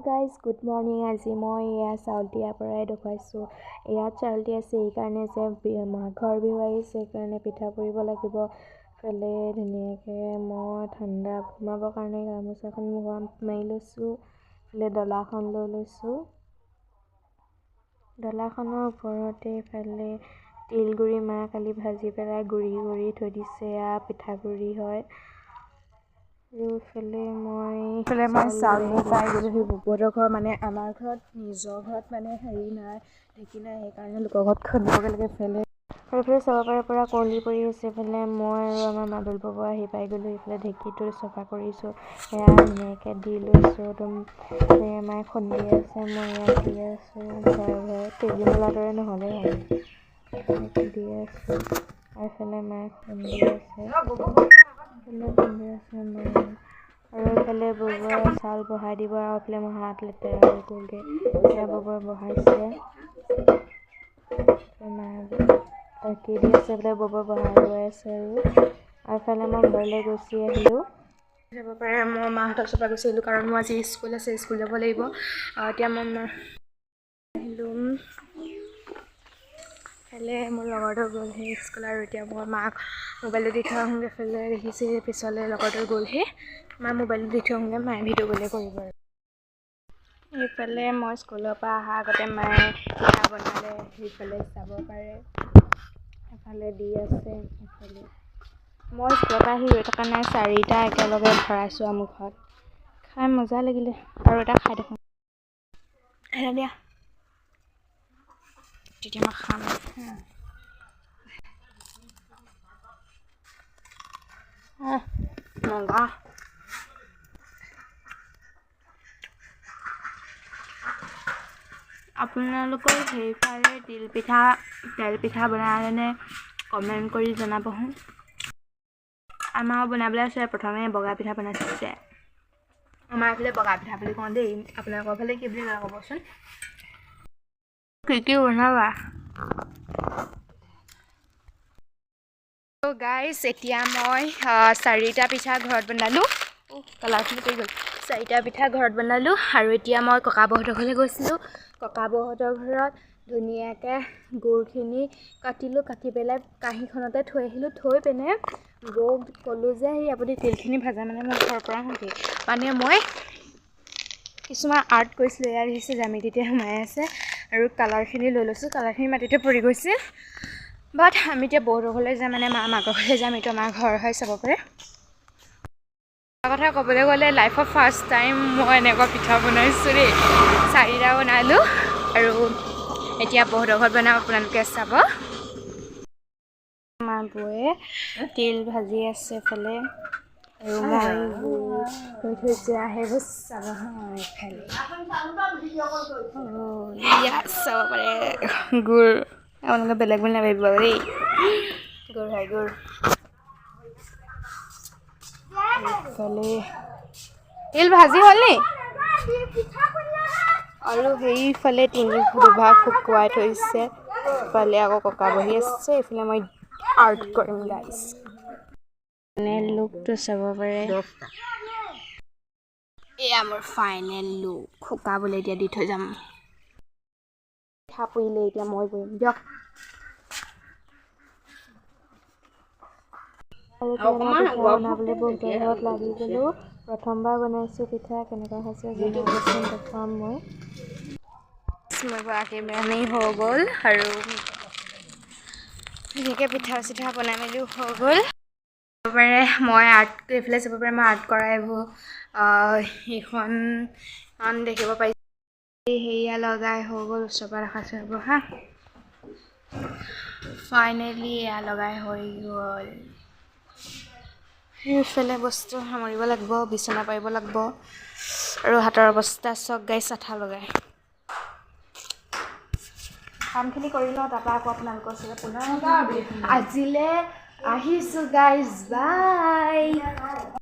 Guys good morning. আজি মই এয়া চাউলটিয়াৰ পৰাই দেখুৱাইছোঁ। ইয়াত চাউলটি আছে এইকাৰণে যে মাঘৰ বিহু আহিছে, সেইকাৰণে পিঠা পুৰিব লাগিব। ফালে ধুনীয়াকৈ মই ঠাণ্ডা সোমাবৰ কাৰণে গামোচাখন মাৰি লৈছোঁ। ফালে ডলাখন লৈ লৈছোঁ। ডলাখনৰ ওপৰতে ফালে তিলগুৰি মা কালি ভাজি পেলাই গুৰি কৰি থৈ দিছে। এয়া পিঠাগুৰি হয়। এইফালে মই চাউল পাই গ'লোহি ববহঁতৰ ঘৰ, মানে আমাৰ ঘৰত নিজৰ ঘৰত মানে হেৰি নাই, ঢেঁকী নাই, সেইকাৰণে লোকৰ ঘৰত খুন্দিবগৈ লাগে। সেইফালে চাব পাৰে পৰা কুঁৱলী পৰি আছে। এইফালে মই আৰু আমাৰ মাদুল বব আহি পাই গ'লোঁ। এইফালে ঢেঁকীটো চফা কৰিছোঁ, সেয়া ধুনীয়াকৈ দি লৈছোঁ। মায়ে খুন্দি আছে, মই ইয়াত দি আছোঁ। ঘৰে তেজীমলাৰ দৰে নহ'লে হয় দি আছোঁ। আৰু এইফালে মায়ে খুন্দি আছে, আৰু এইফালে ববয়ে চাউল বহাই দিব। আৰু এইফালে মোৰ হাত লেতেৰা হৈ গ'লগৈ, সেয়া ববয়ে বহাইছে। মায়ে ঢাকি দি আছে, এইফালে ববয়ে বহাই গৈ আছে। আৰু এইফালে মই ঘৰলৈ গুচি আহিলোঁ। যাব পাৰে মই মাহঁতৰ চপা গুচি আহিলোঁ, কাৰণ মোৰ আজি স্কুল আছে, স্কুল যাব লাগিব। এতিয়া মই আহিলোঁ। এইফালে মোৰ লগৰটো গ'লহি স্কুল, আৰু এতিয়া মই মাক মোবাইলটো দি থৈ আহোঁগৈ। এইফালে দেখিছে পিছলৈ লগৰটো গ'লহি, মাৰ মোবাইলটো দি থৈ আহোঁগৈ, মায়ে ভিডিঅ' কলে কৰিব। আৰু এইফালে মই স্কুলৰ পৰা অহাৰ আগতে মায়ে পিঠা বনালে, সেইফালে চাব পাৰে। এফালে দি আছে, এফালে মই স্কুলৰ পৰা আহি ৰৈ থকা নাই, 4টা একেলগে ভৰাইছোঁ আৰু মুখত। খাই মজা লাগিলে, আৰু এটা খাই দেখোন দিয়া, তেতিয়া মই খাম। মজা। আপোনালোকৰ সেইফালে তেল পিঠা বনালেনে? কমেণ্ট কৰি জনাবচোন। আমাৰ বনাবলৈ আছে। প্ৰথমে বগা পিঠা বনাইছে। আমাৰ এইফালে বগা পিঠা বুলি কওঁ দেই, আপোনালোকৰ ফালে কি বুলি কয় ক'বচোন। কি বনাবা? গাইজ এতিয়া মই 4টা পিঠা ঘৰত বনালোঁ। কালাৰখিনি পৰি গ'ল। 4টা পিঠা ঘৰত বনালোঁ, আৰু এতিয়া মই ককাবহঁতৰ ঘৰলৈ গৈছিলোঁ। ককাবহঁতৰ ঘৰত ধুনীয়াকৈ গুৰখিনি কাটিলোঁ, কাটি পেলাই কাঁহীখনতে থৈ আহিলোঁ। থৈ পিনে বৌক ক'লোঁ যে আপুনি তিলখিনি ভাজা, মানে মই ঘৰৰ পৰা আহোঁগৈ, মানে মই কিছুমান আৰ্ট কৰিছিলোঁ। এয়া দেখিছে জ্যামিতিতে সোমাই আছে, আৰু কালাৰখিনি লৈ লৈছোঁ। কালাৰখিনি মাটিতে পৰি গৈছিল। বাট আমি এতিয়া বৌহঁতৰ ঘৰলৈ যাম, মানে মাকৰ ঘৰলৈ যাম। এইটো আমাৰ ঘৰ হয়, চাব পাৰে। কথা ক'বলৈ গ'লে লাইফৰ ফাৰ্ষ্ট টাইম মই এনেকুৱা পিঠা বনাইছোঁ দেই। 4টা বনালোঁ, আৰু এতিয়া বৌহঁতৰ ঘৰত বনাম, আপোনালোকে চাব। আমাৰ বৌয়ে তিল ভাজি আছে এইফালে, আৰু মই কৈ থৈছোঁ সেইবোৰ চাব এইফালে। ইয়াত চাব পাৰে গুৰ, আপোনালোকে বেলেগ বুলি নাভাবিব দেই, গুৰ হয় গুৰ। এইফালে তিল ভাজি হ'লনি, আৰু সেইফালে দুভাগ শুকুৱাই থৈছে। এইফালে আকৌ ককা বহি আছে। এইফালে মই আৰ্ট কৰিম গাইজ। ফাইনেল লুকটো চাব পাৰে। এয়া মোৰ ফাইনেল লুক। শুকাবলৈ এতিয়া দি থৈ যাম। পিঠা পুৰিলে এতিয়া মই পুৰিম দিয়ক। বনাবলৈ বহুতৰ ঘৰত লাগি গ'লোঁ। প্ৰথমবাৰ বনাইছোঁ পিঠা, কেনেকুৱা হৈছে জনাবচোন, দেখুৱাম মই। গৰাকী মেমেই হৈ গ'ল, আৰু ধুনীয়াকৈ পিঠা চিঠা বনাই মেলিও হৈ গ'ল। চাব পাৰে মই আৰ্ট, এইফালে চাব পাৰে মই আৰ্ট কৰা এইবোৰ সেইখন দেখিব পাৰিছে। সেয়া লগাই হৈ গ'ল, ওচৰৰ পৰা দেখাইছোঁ এইবোৰ হা। ফাইনেলি এয়া লগাই হৈ গ'ল। সেইফালে বস্তু সামৰিব লাগিব, বিচনা পাৰিব লাগিব, আৰু হাতৰ অৱস্থা চাওক গাইজ, আঠা লগাই। কামখিনি কৰি লওঁ, তাৰপৰা আকৌ আপোনালোকৰ ওচৰলৈ পুনৰ আজিলৈ আহিছোঁ গাইজ, বাই।